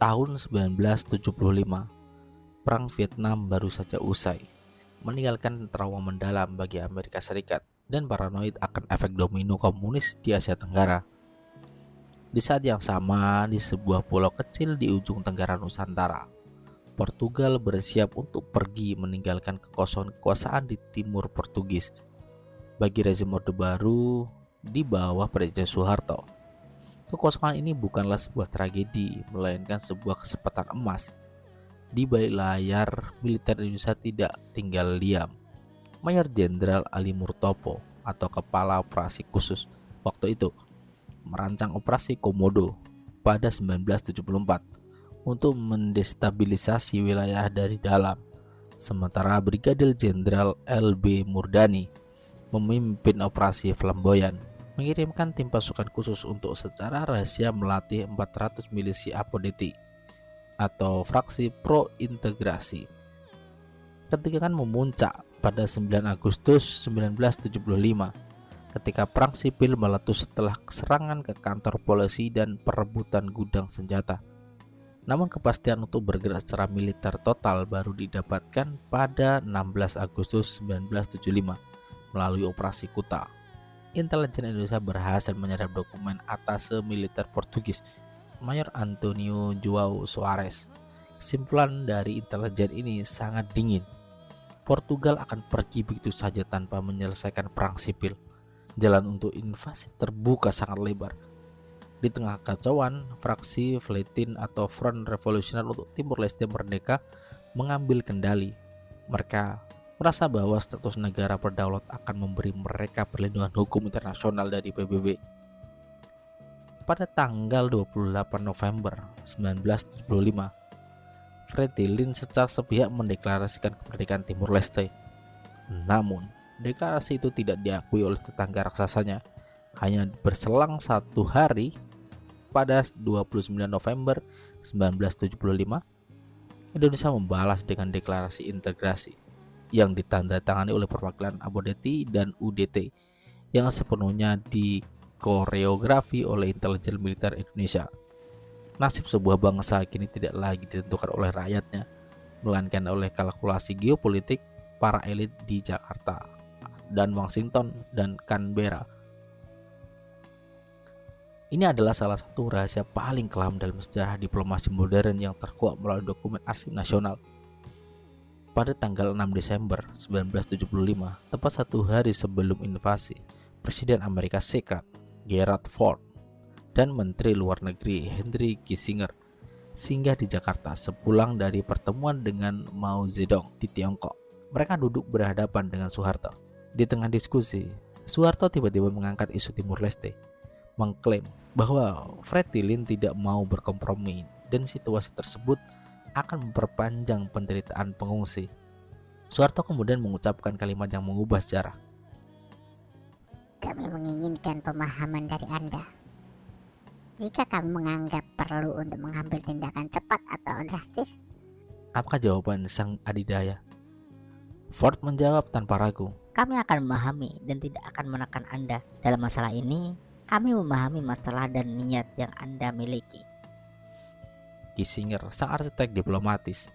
Tahun 1975, Perang Vietnam baru saja usai, meninggalkan trauma mendalam bagi Amerika Serikat dan paranoid akan efek domino komunis di Asia Tenggara. Di saat yang sama, di sebuah pulau kecil di ujung tenggara Nusantara, Portugal bersiap untuk pergi meninggalkan kekosongan kekuasaan di timur Portugis bagi rezim Orde Baru di bawah Presiden Soeharto. Kekosongan ini bukanlah sebuah tragedi, melainkan sebuah kesempatan emas. Di balik layar, militer Indonesia tidak tinggal diam. Mayor Jenderal Ali Murtopo atau Kepala Operasi Khusus waktu itu merancang Operasi Komodo pada 1974 untuk mendestabilisasi wilayah dari dalam. Sementara Brigadir Jenderal LB Murdani memimpin Operasi Flamboyan, mengirimkan tim pasukan khusus untuk secara rahasia melatih 400 milisi Apodeti atau fraksi pro-integrasi. Ketegangan memuncak pada 9 Agustus 1975 ketika perang sipil meletus setelah serangan ke kantor polisi dan perebutan gudang senjata. Namun kepastian untuk bergerak secara militer total baru didapatkan pada 16 Agustus 1975 melalui Operasi Kuta. Intelijen Indonesia berhasil menyerap dokumen atase militer Portugis Mayor Antonio João Soares. Kesimpulan dari intelijen ini sangat dingin. Portugal akan pergi begitu saja tanpa menyelesaikan perang sipil. Jalan untuk invasi terbuka sangat lebar. Di tengah kacauan, fraksi Fletin atau Front Revolusioner untuk Timur Leste Merdeka mengambil kendali. Mereka merasa bahwa status negara berdaulat akan memberi mereka perlindungan hukum internasional dari PBB. Pada tanggal 28 November 1975, Fretilin secara sepihak mendeklarasikan kemerdekaan Timur Leste. Namun, deklarasi itu tidak diakui oleh tetangga raksasanya. Hanya berselang 1 hari, pada 29 November 1975, Indonesia membalas dengan deklarasi integrasi yang ditandatangani oleh perwakilan Apodeti dan UDT yang sepenuhnya dikoreografi oleh intelijen militer Indonesia. Nasib sebuah bangsa kini tidak lagi ditentukan oleh rakyatnya, melainkan oleh kalkulasi geopolitik para elit di Jakarta dan Washington dan Canberra. Ini adalah salah satu rahasia paling kelam dalam sejarah diplomasi modern yang terkuak melalui dokumen arsip nasional. Pada tanggal 6 Desember 1975, tepat 1 hari sebelum invasi, Presiden Amerika Serikat Gerald Ford dan Menteri Luar Negeri Henry Kissinger singgah di Jakarta sepulang dari pertemuan dengan Mao Zedong di Tiongkok. Mereka duduk berhadapan dengan Soeharto. Di tengah diskusi, Soeharto tiba-tiba mengangkat isu Timur Leste, mengklaim bahwa Fretilin tidak mau berkompromi dan situasi tersebut akan memperpanjang penderitaan pengungsi. Soeharto kemudian mengucapkan kalimat yang mengubah sejarah. Kami menginginkan pemahaman dari Anda. Jika kami menganggap perlu untuk mengambil tindakan cepat atau drastis, Apakah jawaban sang adidaya? Ford menjawab tanpa ragu. Kami akan memahami dan tidak akan menekan Anda. Dalam masalah ini, kami memahami masalah dan niat yang Anda miliki. Kissinger, sang arsitek diplomatis,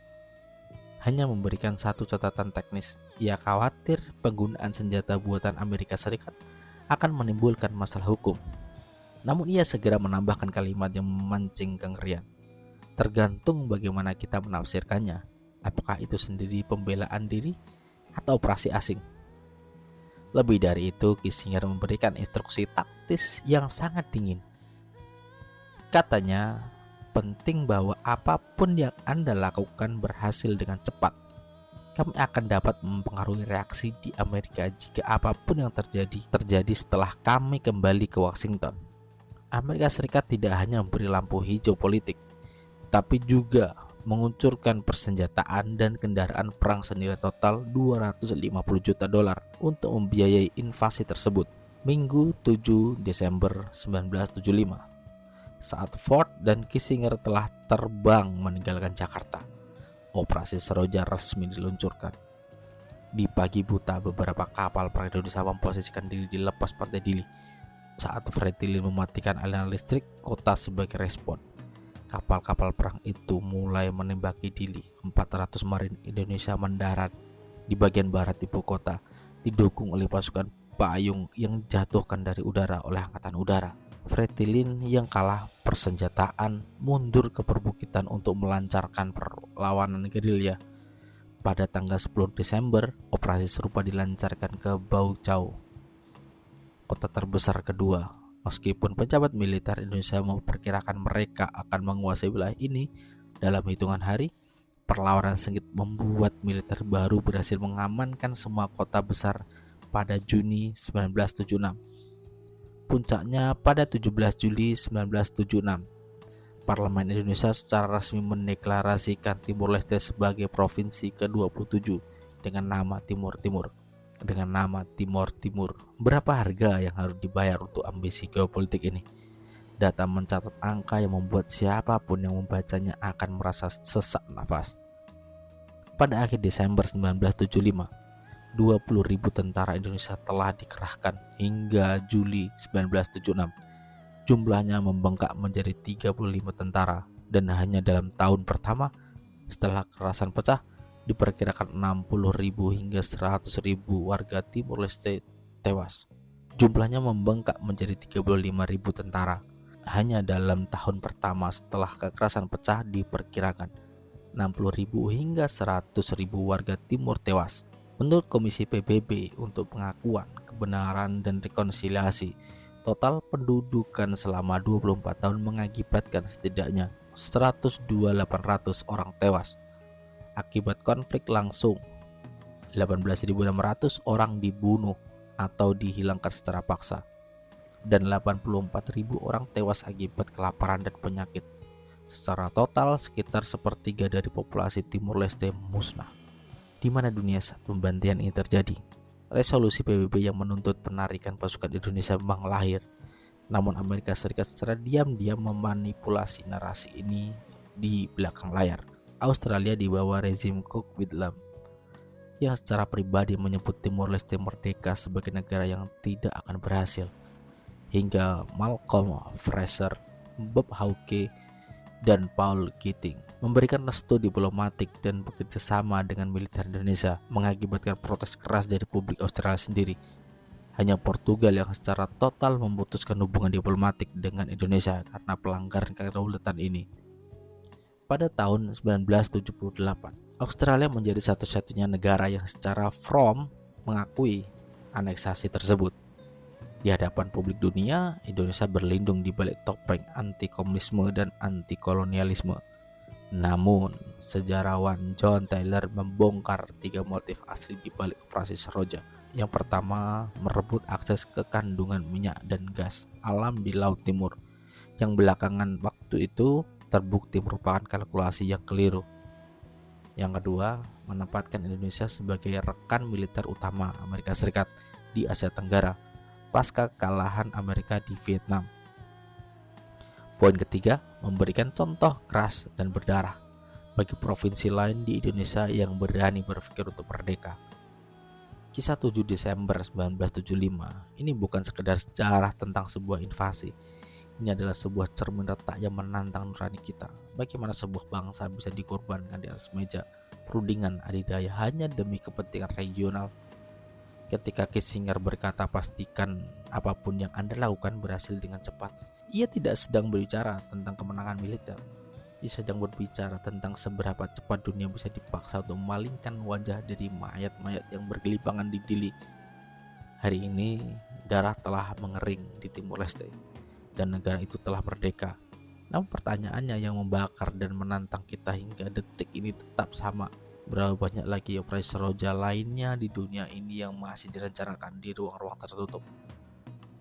hanya memberikan satu catatan teknis. Ia khawatir penggunaan senjata buatan Amerika Serikat akan menimbulkan masalah hukum. Namun ia segera menambahkan kalimat yang memancing kengerian. Tergantung bagaimana kita menafsirkannya. Apakah itu sendiri pembelaan diri atau operasi asing? Lebih dari itu, Kissinger memberikan instruksi taktis yang sangat dingin. Katanya, penting bahwa apapun yang Anda lakukan berhasil dengan cepat. Kami akan dapat mempengaruhi reaksi di Amerika jika apapun yang terjadi setelah kami kembali ke Washington. Amerika Serikat tidak hanya memberi lampu hijau politik, tapi juga menguncurkan persenjataan dan kendaraan perang senilai total $250 juta untuk membiayai invasi tersebut. Minggu 7 Desember 1975. Saat Ford dan Kissinger telah terbang meninggalkan Jakarta, Operasi Seroja resmi diluncurkan. Di pagi buta, beberapa kapal perang Indonesia memposisikan diri di lepas pantai Dili. Saat Fretilin mematikan aliran listrik kota sebagai respon, Kapal-kapal perang itu mulai menembaki Dili. 400 marin Indonesia mendarat di bagian barat ibu kota, didukung oleh pasukan payung yang dijatuhkan dari udara oleh angkatan udara. Fretilin yang kalah persenjataan mundur ke perbukitan untuk melancarkan perlawanan gerilya. Pada tanggal 10 Desember, operasi serupa dilancarkan ke Baucau, kota terbesar kedua. Meskipun pejabat militer Indonesia memperkirakan mereka akan menguasai wilayah ini dalam hitungan hari, perlawanan sengit membuat militer baru berhasil mengamankan semua kota besar pada Juni 1976. Puncaknya pada 17 Juli 1976, Parlemen Indonesia secara resmi mendeklarasikan Timor Leste sebagai provinsi ke-27 dengan nama Timur Timur. Berapa harga yang harus dibayar untuk ambisi geopolitik ini? Data mencatat angka yang membuat siapapun yang membacanya akan merasa sesak nafas. Pada akhir Desember 1975, 20.000 tentara Indonesia telah dikerahkan. Hingga Juli 1976, jumlahnya membengkak menjadi 35 tentara, dan hanya dalam tahun pertama setelah kekerasan pecah, diperkirakan 60.000 hingga 100.000 warga Timor Leste tewas. Jumlahnya membengkak menjadi 35.000 tentara. Hanya dalam tahun pertama setelah kekerasan pecah diperkirakan 60.000 hingga 100.000 warga Timur tewas. Menurut Komisi PBB untuk Pengakuan, Kebenaran dan Rekonsiliasi, total pendudukan selama 24 tahun mengakibatkan setidaknya 102.800 orang tewas. Akibat konflik langsung, 18.600 orang dibunuh atau dihilangkan secara paksa, dan 84.000 orang tewas akibat kelaparan dan penyakit. Secara total, sekitar sepertiga dari populasi Timor Leste musnah. Di mana dunia saat pembantian ini terjadi? Resolusi PBB yang menuntut penarikan pasukan Indonesia memang lahir. Namun Amerika Serikat secara diam-diam memanipulasi narasi ini di belakang layar. Australia di bawah rezim Cook Whitlam yang secara pribadi menyebut Timor Leste merdeka sebagai negara yang tidak akan berhasil. Hingga Malcolm Fraser, Bob Hawke, dan Paul Keating memberikan restu diplomatik dan bekerja sama dengan militer Indonesia, mengakibatkan protes keras dari publik Australia sendiri. Hanya Portugal yang secara total memutuskan hubungan diplomatik dengan Indonesia karena pelanggaran kedaulatan ini. Pada tahun 1978, Australia menjadi satu-satunya negara yang secara firm mengakui aneksasi tersebut. Di hadapan publik dunia, Indonesia berlindung di balik topeng anti-komunisme dan anti-kolonialisme. Namun, sejarawan John Taylor membongkar 3 motif asli di balik operasi Seroja. Yang pertama, merebut akses ke kandungan minyak dan gas alam di Laut Timur, yang belakangan waktu itu terbukti merupakan kalkulasi yang keliru. Yang kedua, menempatkan Indonesia sebagai rekan militer utama Amerika Serikat di Asia Tenggara pasca kekalahan Amerika di Vietnam. Poin ketiga, memberikan contoh keras dan berdarah bagi provinsi lain di Indonesia yang berani berpikir untuk merdeka. Kisah 7 Desember 1975 ini bukan sekedar sejarah tentang sebuah invasi. Ini adalah sebuah cermin retak yang menantang nurani kita. Bagaimana sebuah bangsa bisa dikorbankan di atas meja perundingan adidaya hanya demi kepentingan regional. Ketika Kissinger berkata pastikan apapun yang Anda lakukan berhasil dengan cepat, ia tidak sedang berbicara tentang kemenangan militer. Ia sedang berbicara tentang seberapa cepat dunia bisa dipaksa untuk memalingkan wajah dari mayat-mayat yang bergelipangan di Dili. Hari ini darah telah mengering di Timor Leste dan negara itu telah merdeka. Namun pertanyaannya yang membakar dan menantang kita hingga detik ini tetap sama. Berapa banyak lagi operasi Seroja lainnya di dunia ini yang masih direncanakan di ruang-ruang tertutup,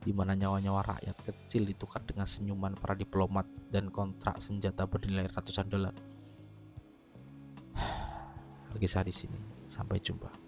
di mana nyawa-nyawa rakyat kecil ditukar dengan senyuman para diplomat dan kontrak senjata bernilai ratusan dolar. Alkisah di sini. Sampai jumpa.